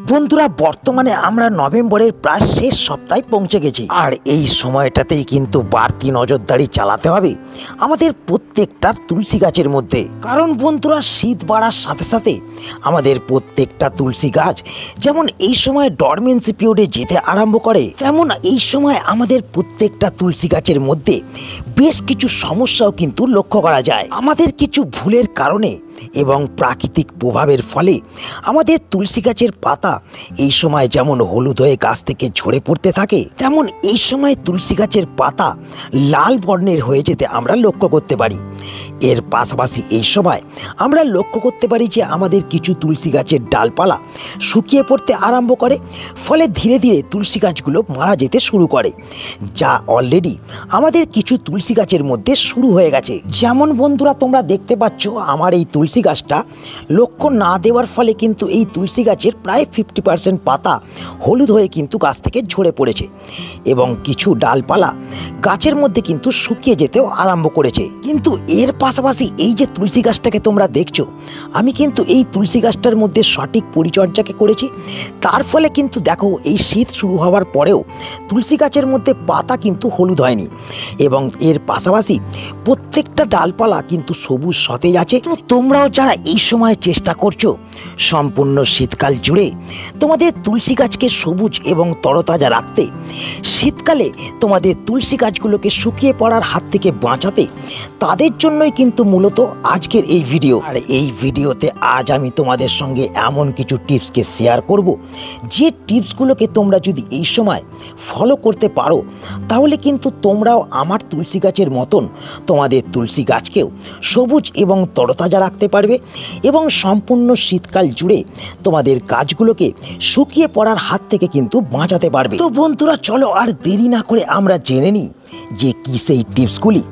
বন্ধুরা, বর্তমানে আমরা নভেম্বরের প্রায় শেষ সপ্তাহে পৌঁছে গেছি। আর এই সময়টাতেই কিন্তু বাড়তি নজরদারি চালাতে হবে আমাদের প্রত্যেকটা তুলসী গাছের মধ্যে। কারণ বন্ধুরা, শীত বাড়ার সাথে সাথে আমাদের প্রত্যেকটা তুলসী গাছ যেমন এই সময় ডরমেন্সি পিরিয়ডে যেতে আরম্ভ করে, তেমন এই সময় আমাদের প্রত্যেকটা তুলসী গাছের মধ্যে বেশ কিছু সমস্যাও কিন্তু লক্ষ্য করা যায়। আমাদের কিছু ভুলের কারণে এবং প্রাকৃতিক প্রভাবের ফলে আমাদের তুলসী গাছের পাতা এই সময় যেমন হলুদ হয়ে গাছ থেকে ঝরে পড়তে থাকে, তেমন এই সময় তুলসী গাছের পাতা লাল বর্ণের হয়ে যেতে আমরা লক্ষ্য করতে পারি। এর পাশাপাশি এই সময় আমরা লক্ষ্য করতে পারি যে আমাদের কিছু তুলসী গাছের ডালপালা শুকিয়ে পড়তে আরম্ভ করে, ফলে ধীরে ধীরে তুলসী গাছগুলো মারা যেতে শুরু করে, যা অলরেডি আমাদের কিছু তুলসী গাছের মধ্যে শুরু হয়ে গেছে। যেমন বন্ধুরা, তোমরা দেখতে পাচ্ছ আমার এই তুলসী গাছটা লক্ষ্য না দেওয়ার ফলে কিন্তু এই তুলসী গাছের প্রায় 50% পাতা হলুদ হয়ে কিন্তু গাছ থেকে ঝরে পড়েছে এবং কিছু ডালপালা গাছের মধ্যে কিন্তু শুকিয়ে যেতেও আরম্ভ করেছে। কিন্তু এর পাশাপাশি এই যে তুলসী গাছটাকে তোমরা দেখছো, আমি কিন্তু এই তুলসী গাছটার মধ্যে সঠিক পরিচর্যাকে করেছি। তার ফলে কিন্তু দেখো, এই শীত শুরু হওয়ার পরেও তুলসী গাছের মধ্যে পাতা কিন্তু হলুদ হয়নি এবং এর পাশাপাশি প্রত্যেকটা ডালপালা কিন্তু সবুজ সতেজ আছে। তোমরাও যারা এই সময় চেষ্টা করছো সম্পূর্ণ শীতকাল জুড়ে তোমাদের তুলসী গাছকে সবুজ এবং তরতাজা রাখতে, শীতকালে তোমাদের তুলসী গাছগুলোকে শুকিয়ে পড়ার হাত থেকে বাঁচাতে, তাদের জন্যই কিন্তু মূলত আজকের এই ভিডিও। আর এই ভিডিওতে আজ আমি তোমাদের সঙ্গে এমন কিছু টিপসকে শেয়ার করব, যে টিপসগুলোকে তোমরা যদি এই সময় ফলো করতে পারো, তাহলে কিন্তু তোমরাও আমার তুলসী গাছের মতন তোমাদের তুলসী গাছকেও সবুজ এবং তরতাজা রাখতে পারবে এবং সম্পূর্ণ শীতকাল জুড়ে তোমাদের গাছগুলোকে শুকিয়ে পড়ার হাত থেকে কিন্তু বাঁচাতে পারবে। তো বন্ধুরা, চলো আর দেরি না করে আমরা জেনে নিই যে কী সেই টিপসগুলি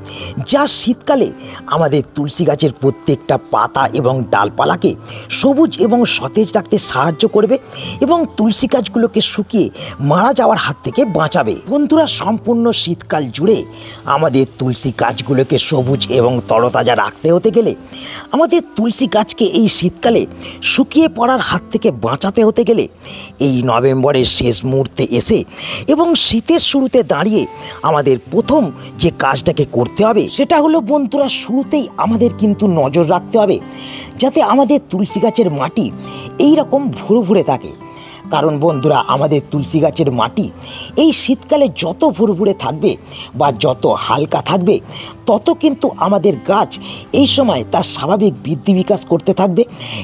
যা শীতকালে আমাদের তুলসী গাছের প্রত্যেকটা পাতা এবং ডালপালাকে সবুজ এবং সতেজ রাখতে সাহায্য করবে এবং তুলসী গাছগুলোকে শুকিয়ে মারা যাওয়ার হাত থেকে বাঁচাবে। বন্ধুরা, সম্পূর্ণ শীতকাল জুড়ে আমাদের তুলসী গাছগুলোকে সবুজ এবং তরতাজা রাখতে হতে গেলে, আমাদের তুলসী গাছকে এই শীতকালে শুকিয়ে পড়ার হাত থেকে বাঁচাতে হতে গেলে, এই নভেম্বরের শেষ মুহূর্তে এসে এবং শীতের শুরুতে দাঁড়িয়ে আমাদের প্রথম যে কাজটাকে করতে হবে সেটা হলো বন্ধুরা, শুরুতেই আমাদের কিন্তু নজর রাখতে হবে যাতে আমাদের তুলসী গাছের মাটি এই রকম ভুরভুরে থাকে। কারণ বন্ধুরা, আমাদের তুলসী গাছের মাটি এই শীতকালে যত ভুরভুরে থাকবে বা যত হালকা থাকবে, তত কিন্তু আমাদের গাছ এই সময় তার স্বাভাবিক বৃদ্ধি বিকাশ করতে থাকবে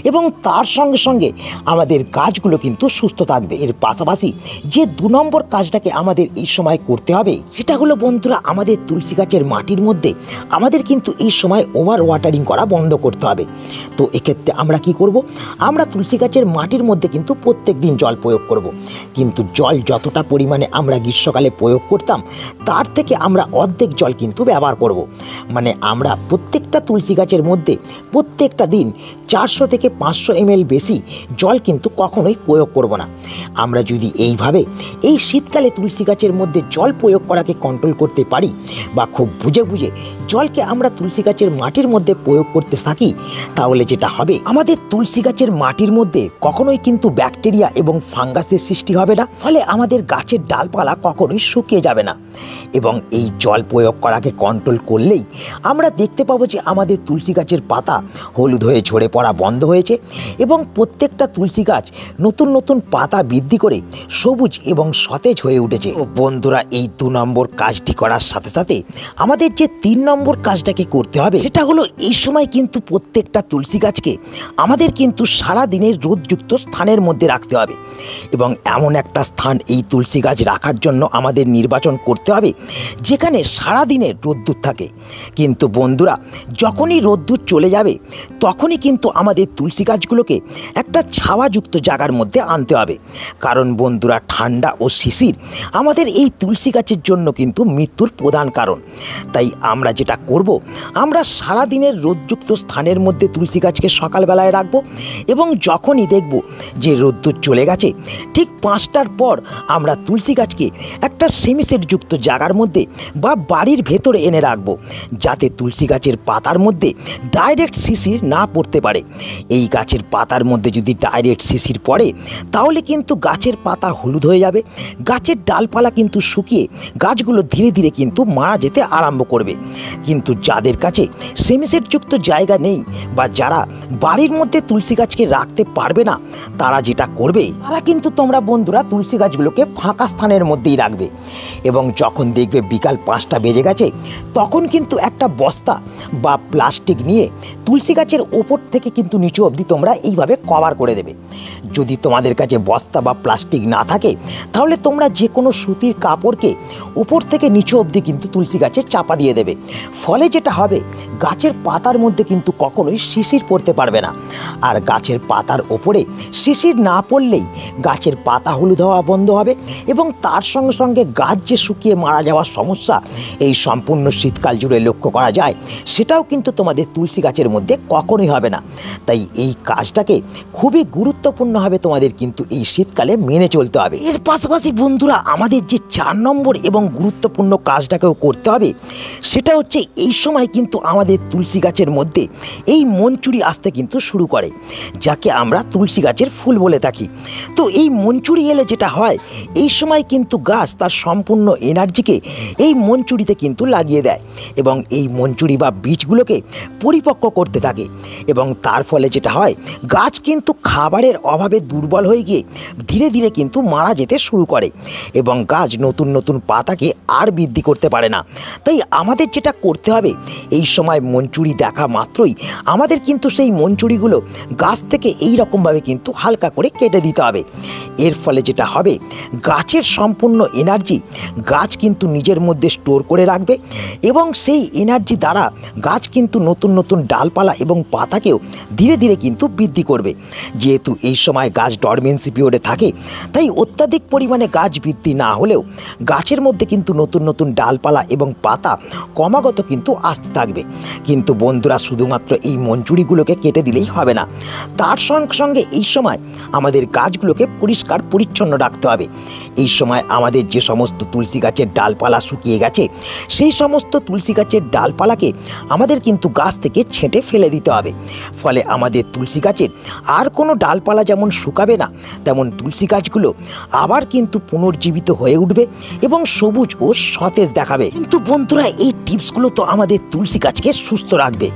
এবং তার সঙ্গে সঙ্গে আমাদের গাছগুলো কিন্তু সুস্থ থাকবে। এর পাশাপাশি যে 2 নম্বর কাজটাকে আমাদের এই সময় করতে হবে সেটা হলো বন্ধুরা, আমাদের তুলসী গাছের মাটির মধ্যে আমাদের কিন্তু এই সময় ওভার ওয়াটারিং করা বন্ধ করতে হবে। তো এক্ষেত্রে আমরা কি করব, আমরা তুলসী গাছের মাটির মধ্যে কিন্তু প্রত্যেক দিন জল প্রয়োগ করব, কিন্তু জল যতটা পরিমাণে আমরা গ্রীষ্মকালে প্রয়োগ করতাম তার থেকে আমরা অর্ধেক জল কিন্তু ব্যবহার করব। মানে আমরা প্রত্যেকটা তুলসী গাছের মধ্যে প্রত্যেকটা দিন 400 থেকে 500 ml বেশি জল কিন্তু কখনোই প্রয়োগ করব না। আমরা যদি এইভাবে এই শীতকালে তুলসী গাছের মধ্যে জল প্রয়োগ করাকে কন্ট্রোল করতে পারি বা খুব বুঝে বুঝে জলকে আমরা তুলসী গাছের মাটির মধ্যে প্রয়োগ করতে থাকি, তাহলে যেটা হবে, আমাদের তুলসী গাছের মাটির মধ্যে কখনোই কিন্তু ব্যাকটেরিয়া এবং ফাঙ্গাসের সৃষ্টি হবে না, ফলে আমাদের গাছের ডালপালা কখনোই শুকিয়ে যাবে না। এবং এই জল প্রয়োগ করাকে কন্ট্রোল করলেই আমরা দেখতে পাবো যে আমাদের তুলসী গাছের পাতা হলুদ হয়ে ঝরে পড়া বন্ধ হয়েছে এবং প্রত্যেকটা তুলসী গাছ নতুন নতুন পাতা বৃদ্ধি করে সবুজ এবং সতেজ হয়ে উঠেছে। ও বন্ধুরা, এই 2 নম্বর কাজটি করার সাথে সাথে আমাদের যে 3 নম্বর কাজটাকে করতে হবে সেটা হলো, এই সময় কিন্তু প্রত্যেকটা তুলসী গাছকে আমাদের কিন্তু সারা দিনের রোদযুক্ত স্থানের মধ্যে রাখতে হবে এবং এমন একটা স্থান এই তুলসী গাছ রাখার জন্য আমাদের নির্বাচন করতে হবে যেখানে সারা দিনের রোদ্দুর থাকে। কিন্তু বন্ধুরা, যখনই রোদ্দুর চলে যাবে তখনই কিন্তু আমাদের তুলসী গাছগুলোকে একটা ছাওয়াযুক্ত জায়গার মধ্যে আনতে হবে। কারণ বন্ধুরা, ঠান্ডা ও শিশির আমাদের এই তুলসী গাছের জন্য কিন্তু মৃত্যুর প্রধান কারণ। তাই আমরা যেটা করব, আমরা সারা দিনের রোদযুক্ত স্থানের মধ্যে তুলসী গাছকে সকালবেলায় রাখবো এবং যখনই দেখব যে রোদ্দুর চলে গেছে, ঠিক 5টার পর আমরা তুলসী গাছকে একটা সেমিসেটযুক্ত জায়গার মধ্যে বা বাড়ির ভেতরে এনে রাখবো, যাতে তুলসী গাছের পাতা পাতার মধ্যে ডাইরেক্ট শিশির না পড়তে পারে। এই গাছের পাতার মধ্যে যদি ডাইরেক্ট শিশির পড়ে তাহলে কিন্তু গাছের পাতা হলুদ হয়ে যাবে, গাছের ডালপালা কিন্তু শুকিয়ে গাছগুলো ধীরে ধীরে কিন্তু মারা যেতে আরম্ভ করবে। কিন্তু যাদের কাছে সেমিসেটযুক্ত জায়গা নেই বা যারা বাড়ির মধ্যে তুলসী গাছকে রাখতে পারবে না, তারা যেটা করবে, তারা কিন্তু তোমরা বন্ধুরা তুলসী গাছগুলোকে ফাঁকা স্থানের মধ্যেই রাখবে এবং যখন দেখবে বিকাল 5টা বেজে গেছে তখন কিন্তু একটা বস্তা বা প্লাস্টিক নিয়ে তুলসী গাছের ওপর থেকে কিন্তু নিচু অবধি তোমরা এইভাবে কভার করে দেবে। যদি তোমাদের কাছে বস্তা বা প্লাস্টিক না থাকে তাহলে তোমরা যে কোনো সুতির কাপড়কে উপর থেকে নিচু অবধি কিন্তু তুলসী গাছে চাপা দিয়ে দেবে। ফলে যেটা হবে, গাছের পাতার মধ্যে কিন্তু কখনোই শিশির পড়তে পারবে না। আর গাছের পাতার ওপরে শিশির না পড়লেই গাছের পাতা হলুদ হওয়া বন্ধ হবে এবং তার সঙ্গে সঙ্গে গাছ যে শুকিয়ে মারা যাওয়ার সমস্যা এই সম্পূর্ণ শীতকাল জুড়ে লক্ষ্য করা যায়, সেটাও কিন্তু তোমাদের তুলসী গাছের মধ্যে কখনোই হবে না। তাই এই কাজটাকে খুবই গুরুত্বপূর্ণভাবে তোমাদের কিন্তু এই শীতকালে মেনে চলতে হবে। এর পাশাপাশি বন্ধুরা আমাদের যে 4 নম্বর এবং গুরুত্বপূর্ণ কাজটাকেও করতে হবে, সেটা হচ্ছে এই সময় কিন্তু আমাদের তুলসী গাছের মধ্যে এই মনচুরি আসতে কিন্তু শুরু করে, যাকে আমরা তুলসী গাছের ফুল বলে থাকি। তো এই মনচুরি এলে যেটা হয়, এই সময় কিন্তু গাছ তার সম্পূর্ণ এনার্জিকে এই মনচুরিতে কিন্তু লাগিয়ে দেয় এবং এই মনচুরি বা বীজগুলোকে পরিপক্ক করতে থাকে এবং তার ফলে যেটা হয়, গাছ কিন্তু খাবারের অভাবে দুর্বল হয়ে গিয়ে ধীরে ধীরে কিন্তু মারা যেতে শুরু করে এবং গাছ নতুন নতুন পাতাকে আর বৃদ্ধি করতে পারে না। তাই আমাদের যেটা করতে হবে, এই সময় মনচুরি দেখা মাত্রই আমাদের কিন্তু সেই মনচুরিগুলো গাছ থেকে এই রকমভাবে কিন্তু হালকা করে কেটে দিতে হবে। এর ফলে যেটা হবে, গাছের সম্পূর্ণ এনার্জি গাছ কিন্তু নিজের মধ্যে স্টোর করে রাখবে এবং সেই এনার্জি দ্বারা গাছ কিন্তু নতুন নতুন ডালপালা এবং পাতাকেও ধীরে ধীরে কিন্তু বৃদ্ধি করবে। যেহেতু এই সময় গাছ ডরমেন্সি পিরিয়ডে থাকে, তাই অত্যাধিক পরিমাণে গাছ বৃদ্ধি না হলেও গাছের মধ্যে কিন্তু নতুন নতুন ডালপালা এবং পাতা ক্রমাগত কিন্তু আসতে থাকবে। কিন্তু বন্ধুরা শুধুমাত্র এই মনচুরিগুলোকে কেটে দিলেই হবে না, তার সঙ্গে সঙ্গে এই সময় আমাদের গাছগুলোকে পরিষ্কার পরিচ্ছন্ন রাখতে হবে। এই সময় আমাদের যে সমস্ত তুলসী গাছের ডালপালা শুকিয়ে গেছে, সেই সমস্ত তুলসী গাছের ডালপালাকে আমাদের কিন্তু গাছ থেকে ছেঁটে ফেলে দিতে হবে। ফলে আমাদের তুলসী গাছের আর কোনো ডালপালা যেমন শুকাবে না, তেমন তুলসী গাছগুলো আবার কিন্তু পুনর্জীবিত হয়ে উঠবে এবং সবুজ ও সতেজ দেখাবে। কিন্তু বন্ধুরা এই টিপসগুলো তো আমাদের তুলসী গাছকে সুস্থ রাখবে,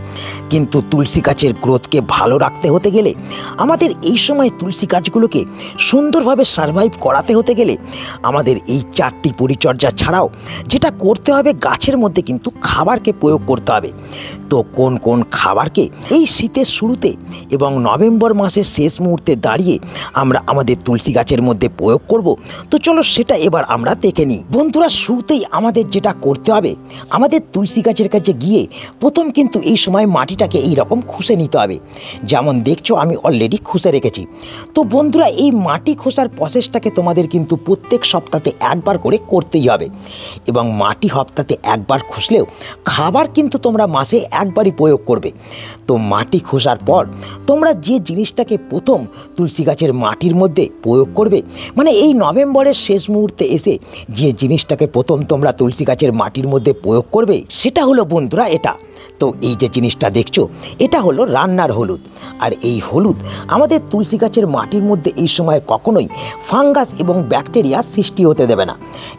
কিন্তু তুলসী গাছের গ্রোথকে ভালো রাখতে হতে গেলে, আমাদের এই সময় তুলসী গাছগুলোকে সুন্দরভাবে সারভাইভ করাতে হতে গেলে আমাদের এই 4টি পরিচর্যা ছাড়াও যেটা করতে হবে, গাছের মধ্যে কিন্তু খাবারকে প্রয়োগ করতে হবে। তো কোন কোন খাবারকে এই শীতের শুরুতে এবং নভেম্বর মাসের শেষ মুহূর্তে দাঁড়িয়ে আমরা আমাদের তুলসী গাছের মধ্যে প্রয়োগ করব, তো চলো সেটা এবার আমরা দেখে নিই। বন্ধুরা শুরুতেই আমাদের যেটা করতে হবে, আমাদের তুলসী গাছের কাছে গিয়ে প্রথম কিন্তু এই সময় মাটিটাকে এই রকম খুঁজে নিতে হবে। যেমন দেখছো আমি অলরেডি খুঁজে রেখেছি। তো বন্ধুরা এই মাটি খোসার প্রসেসটাকে তোমাদের কিন্তু প্রত্যেক সপ্তাহে একবার করে করতেই হবে এবং মাটি সপ্তাহে একবার খুঁজলেও খাবার কিন্তু তোমরা মাসে একবারই প্রয়োগ করবে। তো মাটি খোসার পর তোমরা যে জিনিসটাকে প্রথম তুলসী গাছের মাটির মধ্যে প্রয়োগ করবে, মানে এই নভেম্বরের শেষ মুহূর্তে এসে যে জিনিসটাকে প্রথম তোমরা তুলসী গাছের মাটির মধ্যে প্রয়োগ করবে, সেটা হলো বন্ধুরা এটা। তো এই যে জিনিসটা দেখছো, এটা হলো রান্নার হলুদ। আর এই হলুদ আমাদের তুলসী গাছের মাটির মধ্যে এই সময় কখনোই ফাঙ্গাস এবং ব্যাকটেরিয়া সৃষ্টি হতে দেবে না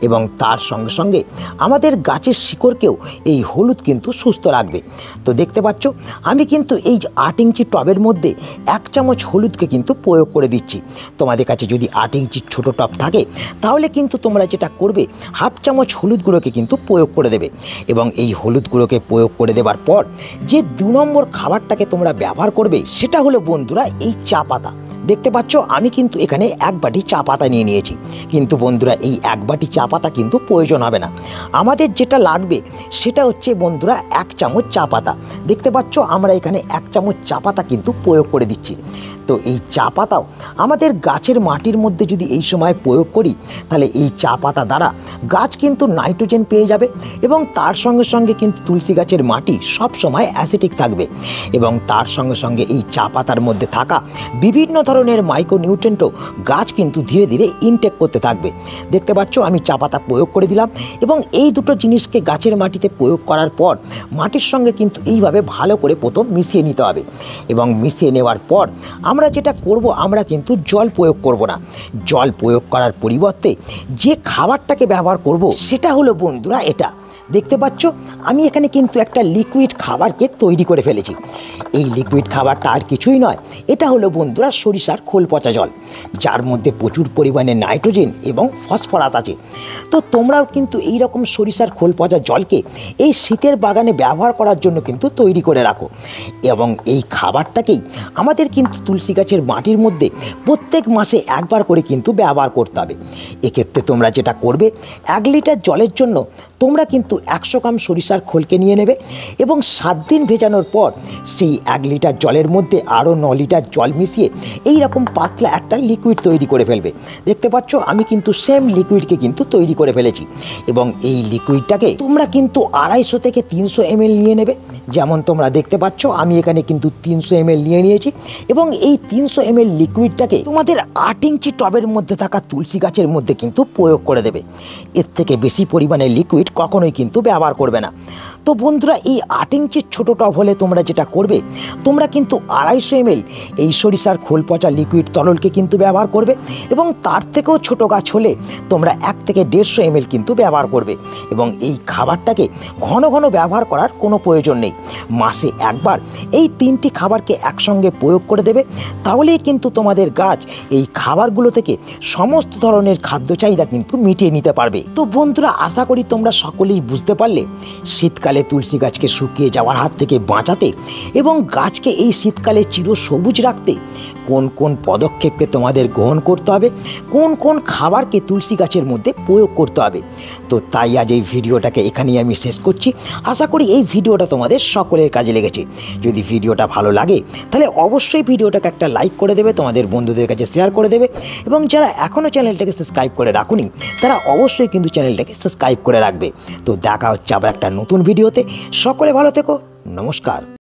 এবং তার সঙ্গে সঙ্গে আমাদের গাছের শিকড়কেও এই হলুদ কিন্তু সুস্থ রাখবে। তো দেখতে পাচ্ছ আমি কিন্তু এই 8 ইঞ্চি টবের মধ্যে 1 চামচ হলুদকে কিন্তু প্রয়োগ করে দিচ্ছি। তোমাদের কাছে যদি 8 ইঞ্চির ছোটো টব থাকে তাহলে কিন্তু তোমরা যেটা করবে, 1/2 চামচ হলুদগুলোকে কিন্তু প্রয়োগ করে দেবে এবং এই হলুদগুলোকে প্রয়োগ করে দেবার পর যে 2 নম্বর খাবারটাকে তোমরা ব্যবহার করবে, সেটা হলো বন্ধুরা এই চা পাতা। দেখতে পাচ্ছ আমি কিন্তু এখানে 1 বাটি চা পাতা নিয়ে নিয়েছি, কিন্তু বন্ধুরা এই 1 বাটি চা পাতা কিন্তু প্রয়োজন হবে না। আমাদের যেটা লাগবে সেটা হচ্ছে বন্ধুরা 1 চামচ চা পাতা। দেখতে পাচ্ছ আমরা এখানে 1 চামচ চা পাতা কিন্তু প্রয়োগ করে দিচ্ছি। তো এই চা পাতাও আমাদের গাছের মাটির মধ্যে যদি এই সময় প্রয়োগ করি, তাহলে এই চা পাতা দ্বারা গাছ কিন্তু নাইট্রোজেন পেয়ে যাবে এবং তার সঙ্গে সঙ্গে কিন্তু তুলসী গাছের মাটি সব সময় অ্যাসিডিক থাকবে এবং তার সঙ্গে সঙ্গে এই চা পাতার মধ্যে থাকা বিভিন্ন ধরনের মাইক্রোনিউট্রিয়েন্টও গাছ কিন্তু ধীরে ধীরে ইনটেক করতে থাকবে। দেখতে পাচ্ছ আমি চা পাতা প্রয়োগ করে দিলাম এবং এই দুটো জিনিসকে গাছের মাটিতে প্রয়োগ করার পর মাটির সঙ্গে কিন্তু এইভাবে ভালো করে প্রথম মিশিয়ে নিতে হবে এবং মিশিয়ে নেওয়ার পর আমরা যেটা করব, আমরা কিন্তু জল প্রয়োগ করব না। জল প্রয়োগ করার পরিবর্তে যে খাবারটাকে ব্যবহার করব সেটা হলো বন্ধুরা এটা। দেখতে পাচ্ছ আমি এখানে কিন্তু একটা লিকুইড খাবারকে তৈরি করে ফেলেছি। এই লিকুইড খাবারটা আর কিছুই নয়, এটা হলো বন্ধুরা সরিষার খোল পচা জল, যার মধ্যে প্রচুর পরিমাণে নাইট্রোজেন এবং ফসফরাস আছে। তো তোমরাও কিন্তু এই রকম সরিষার খোল পচা জলকে এই শীতের বাগানে ব্যবহার করার জন্য কিন্তু তৈরি করে রাখো এবং এই খাবারটাকেই আমাদের কিন্তু তুলসী গাছের মাটির মধ্যে প্রত্যেক মাসে একবার করে কিন্তু ব্যবহার করতে হবে। এক্ষেত্রে তোমরা যেটা করবে, 1 লিটার জলের জন্য তোমরা কিন্তু 100 গ্রাম সরিষার খোলকে নিয়ে নেবে এবং 7 দিন ভেজানোর পর সেই 1 লিটার জলের মধ্যে আরও 9 লিটার জল মিশিয়ে এই রকম পাতলা একটা লিকুইড তৈরি করে ফেলবে। দেখতে পাচ্ছ আমি কিন্তু সেম লিকুইডকে কিন্তু তৈরি করে ফেলেছি এবং এই লিকুইডটাকে তোমরা কিন্তু 250 থেকে 300 ml নিয়ে নেবে। যেমন তোমরা দেখতে পাচ্ছ আমি এখানে কিন্তু 300 ml নিয়ে নিয়েছি এবং এই 300 ml লিকুইডটাকে তোমাদের 8 ইঞ্চি টবের মধ্যে থাকা তুলসী গাছের মধ্যে কিন্তু প্রয়োগ করে দেবে। এর থেকে বেশি পরিমাণে লিকুইড কখনোই কিন্তু ব্যবহার করবে না। তো বন্ধুরা এই 8 ইঞ্চির ছোটো টব হলে তোমরা যেটা করবে, তোমরা কিন্তু 250 ml এই সরিষার খোল পচা লিকুইড তরলকে কিন্তু ব্যবহার করবে এবং তার থেকেও ছোটো গাছ হলে তোমরা 1 থেকে 150 ml কিন্তু ব্যবহার করবে এবং এই খাবারটাকে ঘন ঘন ব্যবহার করার কোনো প্রয়োজন নেই। মাসে একবার এই 3টি খাবারকে একসঙ্গে প্রয়োগ করে দেবে, তাহলেই কিন্তু তোমাদের গাছ এই খাবারগুলো থেকে সমস্ত ধরনের খাদ্য চাহিদা কিন্তু মিটিয়ে নিতে পারবে। তো বন্ধুরা আশা করি তোমরা সকলেই বুঝতে পারলে শীতকালে তুলসী গাছকে শুকিয়ে যাওয়ার হাত থেকে বাঁচাতে এবং গাছকে এই শীতকালে চিরসবুজ রাখতে কোন কোন পদক্ষেপকে তোমাদের গ্রহণ করতে হবে, কোন কোন খাবারকে তুলসী গাছের মধ্যে প্রয়োগ করতে হবে। তো তাই আজ এই ভিডিওটাকে এখানেই আমি শেষ করছি। আশা করি এই ভিডিওটা তোমাদের সকলের কাজে লেগেছে। যদি ভিডিওটা ভালো লাগে তাহলে অবশ্যই ভিডিওটাকে একটা লাইক করে দেবে, তোমাদের বন্ধুদের কাছে শেয়ার করে দেবে এবং যারা এখনও চ্যানেলটাকে সাবস্ক্রাইব করে রাখুনি তারা অবশ্যই কিন্তু চ্যানেলটাকে সাবস্ক্রাইব করে রাখবে। তো দেখা হচ্ছে আবার একটা নতুন ভিডিওতে। সকলে ভালো থেকো, নমস্কার।